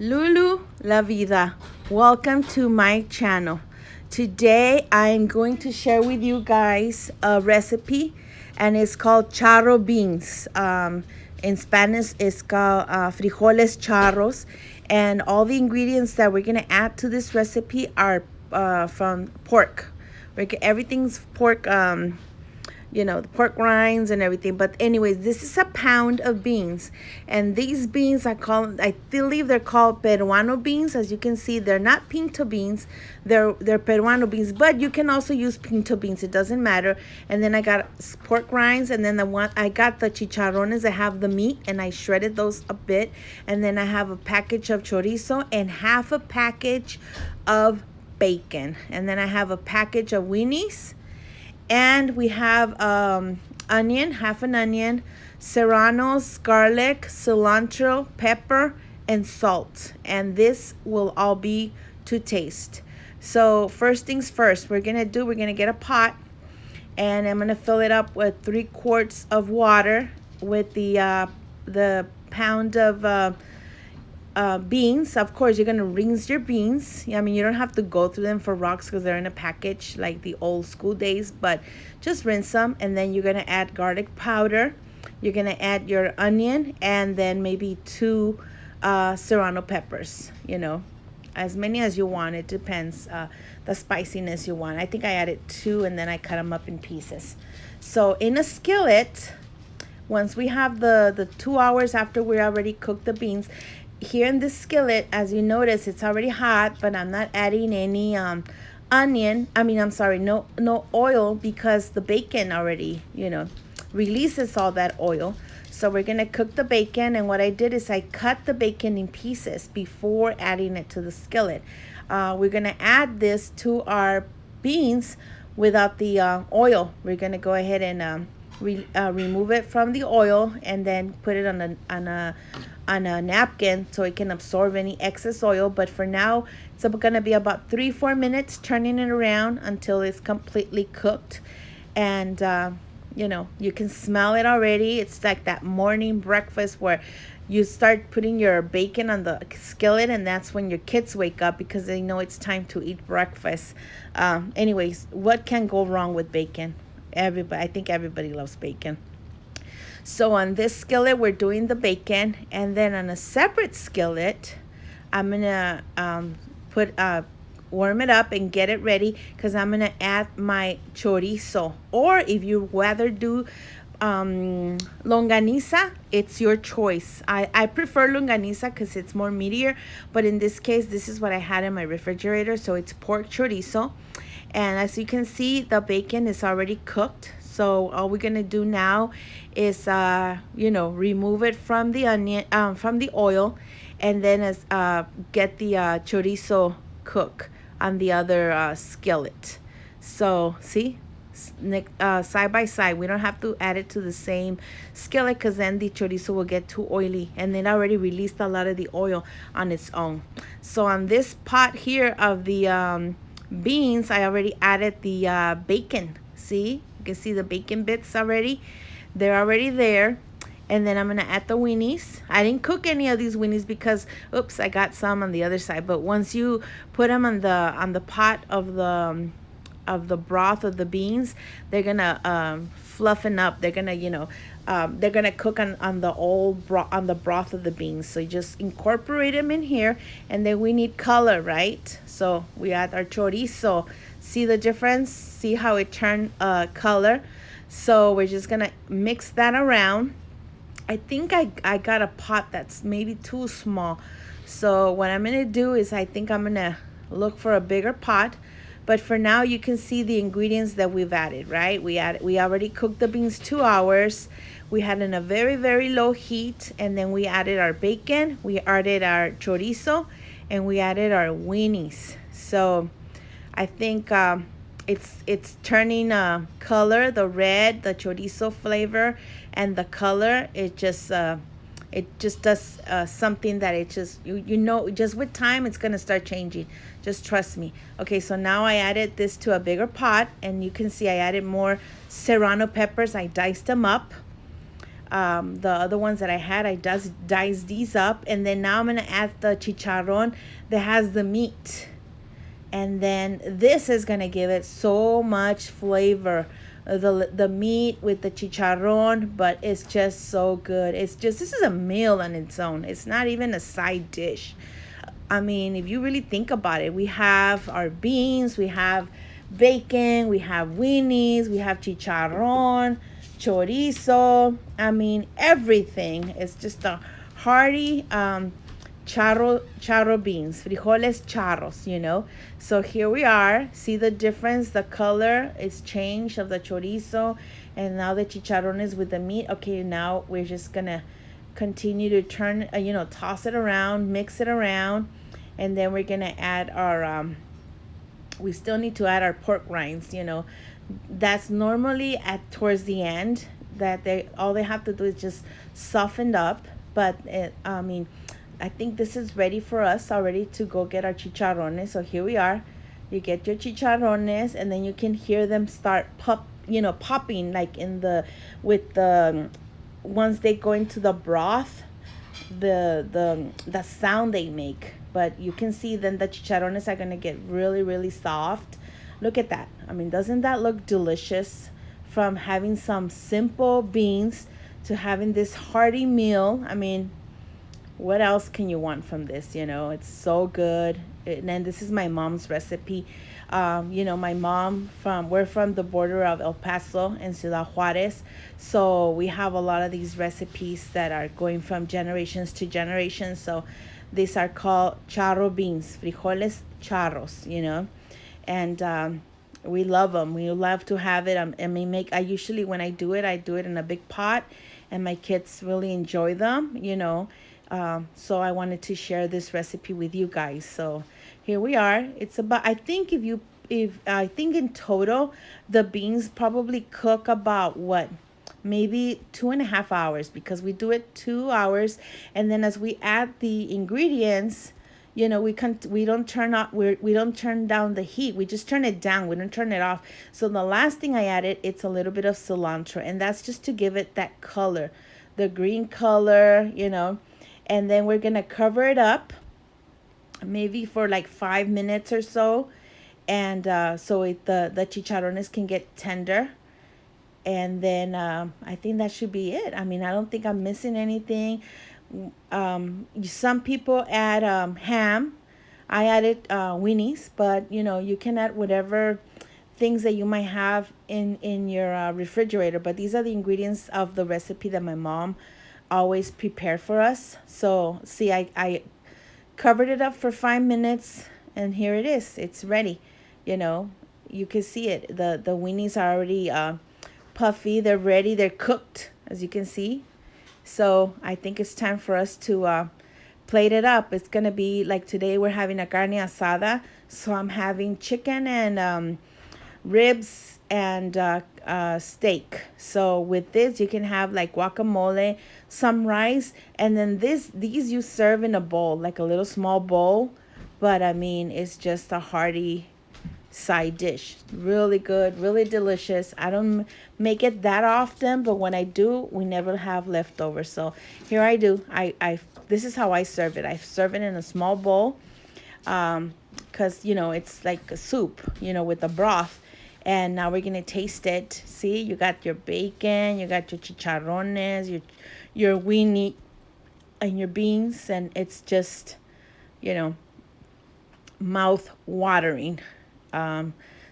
Lulu La Vida, welcome to my channel. Today I'm going to share with you guys a recipe and it's called Charro Beans. In Spanish it's called frijoles charros, and all the ingredients that we're going to add to this recipe are from pork. Everything's pork, the pork rinds and everything. But anyways, this is a pound of beans, and these beans I believe they're called Peruano beans. As you can see, they're not pinto beans, they're Peruano beans, but you can also use pinto beans, it doesn't matter. And then I got pork rinds, and then I got the chicharrones that have the meat, and I shredded those a bit. And then I have a package of chorizo and half a package of bacon, and then I have a package of Winnies. And we have onion, half an onion, serranos, garlic, cilantro, pepper, and salt. And this will all be to taste. So first things first, we're gonna get a pot, and I'm gonna fill it up with 3 quarts of water with the pound of beans. Of course, you're gonna rinse your beans. I mean, you don't have to go through them for rocks because they're in a package like the old school days, but just rinse them. And then you're gonna add garlic powder, you're gonna add your onion, and then maybe 2 serrano peppers, as many as you want. It depends the spiciness you want. I think I added 2, and then I cut them up in pieces. So in a skillet, once we have the 2 hours after we already cooked the beans, here in this skillet, as you notice, it's already hot, but I'm not adding any no oil, because the bacon already, releases all that oil. So we're gonna cook the bacon, and what I did is I cut the bacon in pieces before adding it to the skillet. We're gonna add this to our beans without the oil. We're gonna go ahead and remove it from the oil, and then put it on a napkin so it can absorb any excess oil. But for now, it's gonna be about 3-4 minutes, turning it around until it's completely cooked. And you can smell it already. It's like that morning breakfast where you start putting your bacon on the skillet, and that's when your kids wake up because they know it's time to eat breakfast. Anyways, what can go wrong with bacon? I think everybody loves bacon. So on this skillet, we're doing the bacon, and then on a separate skillet, I'm gonna warm it up and get it ready, because I'm gonna add my chorizo. Or if you rather do longaniza, it's your choice. I prefer longaniza because it's more meatier, but in this case, this is what I had in my refrigerator. So it's pork chorizo, and as you can see, the bacon is already cooked. So all we're gonna do now is remove it from the onion, from the oil, and then get the chorizo cook on the other skillet. So see, side by side. We don't have to add it to the same skillet, because then the chorizo will get too oily, and it already released a lot of the oil on its own. So on this pot here of the beans, I already added the bacon. See, you can see the bacon bits already. They're already there. And then I'm gonna add the Winnies. I didn't cook any of these Winnies because, oops, I got some on the other side. But once you put them on the pot of the broth of the beans, they're gonna fluffen up. They're gonna cook on the broth of the beans. So you just incorporate them in here, and then we need color, right? So we add our chorizo. See the difference? See how it turned color? So we're just gonna mix that around. I think I got a pot that's maybe too small. So what I'm gonna do is I think I'm gonna look for a bigger pot. But for now, you can see the ingredients that we've added, right? We already cooked the beans 2 hours. We had in a very, very low heat, and then we added our bacon, we added our chorizo, and we added our Winnies. So I think it's turning color, the red, the chorizo flavor, and the color. It just does something that it just just with time it's gonna start changing. Just trust me. Okay, so now I added this to a bigger pot, and you can see I added more serrano peppers. I diced them up. The other ones that I had, I just diced these up, and then now I'm gonna add the chicharron that has the meat, and then this is gonna give it so much flavor. The meat with the chicharron, but it's just so good. It's just, this is a meal on its own. It's not even a side dish. I mean, if you really think about it, we have our beans, we have bacon, we have weenies, we have chicharron, chorizo. I mean, everything. It's just a hearty charro beans, frijoles charros, you know. So here we are. See the difference? The color is changed of the chorizo, and now the chicharron is with the meat. Okay, now we're just gonna continue to turn, toss it around, mix it around, and then we're gonna add our we still need to add our pork rinds. That's normally at towards the end, that they have to do is just soften up. But I mean, I think this is ready for us already to go get our chicharrones. So here we are. You get your chicharrones, and then you can hear them start popping, like in the with the once they go into the broth, the sound they make. But you can see then the chicharrones are gonna get really, really soft. Look at that. I mean, doesn't that look delicious? From having some simple beans to having this hearty meal. I mean, what else can you want from this? It's so good. And then this is my mom's recipe. My mom, we're from the border of El Paso and Ciudad Juarez. So we have a lot of these recipes that are going from generations to generations. So these are called charro beans, frijoles charros, and we love them. We love to have it. I usually, when I do it in a big pot, and my kids really enjoy them, so I wanted to share this recipe with you guys. So here we are. It's about, I think I think in total, the beans probably cook about what? Maybe 2.5 hours, because we do it 2 hours, and then as we add the ingredients, we don't turn down the heat. We just turn it down. We don't turn it off. So the last thing I added, it's a little bit of cilantro, and that's just to give it that color, the green color, and then we're gonna cover it up maybe for like 5 minutes or so, and so the chicharrones can get tender. And then I think that should be it. I mean, I don't think I'm missing anything. Some people add ham. I added weenies, but you can add whatever things that you might have in your refrigerator. But these are the ingredients of the recipe that my mom always prepared for us. So see, I covered it up for 5 minutes, and here it is. It's ready. You can see it. The weenies are already puffy. They're ready. They're cooked, as you can see. So I think it's time for us to plate it up. It's gonna be like today we're having a carne asada, so I'm having chicken and ribs and steak. So with this, you can have like guacamole, some rice, and then these you serve in a bowl, like a little small bowl. But I mean, it's just a hearty side dish. Really good, really delicious. I don't make it that often, but when I do, we never have leftovers. So here I do. I this is how I serve it. I serve it in a small bowl, because it's like a soup, with the broth. And now we're gonna taste it. See, you got your bacon, you got your chicharrones, your weenie, and your beans, and it's just, mouth watering.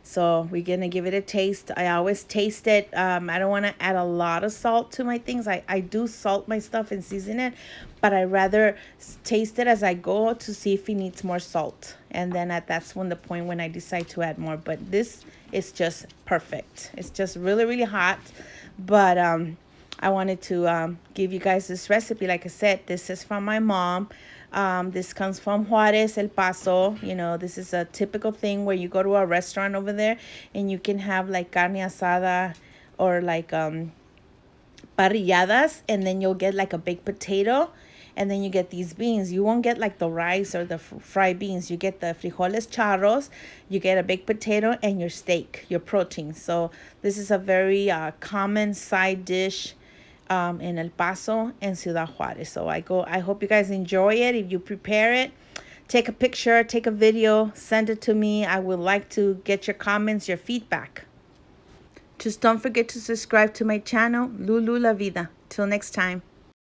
So we're gonna give it a taste. I always taste it. I don't want to add a lot of salt to my things. I do salt my stuff and season it, but I rather taste it as I go to see if it needs more salt, and then that's when the point when I decide to add more. But this is just perfect. It's just really, really hot, but I wanted to give you guys this recipe. Like I said, this is from my mom. This comes from Juarez, El Paso. This is a typical thing where you go to a restaurant over there and you can have like carne asada or like parrilladas, and then you'll get like a baked potato, and then you get these beans. You won't get like the rice or the fried beans. You get the frijoles charros, you get a baked potato, and your steak, your protein. So this is a very common side dish in El Paso and Ciudad Juarez. So I hope you guys enjoy it. If you prepare it, take a picture, take a video, send it to me. I would like to get your comments, your feedback. Just don't forget to subscribe to my channel, Lulu La Vida. Till next time.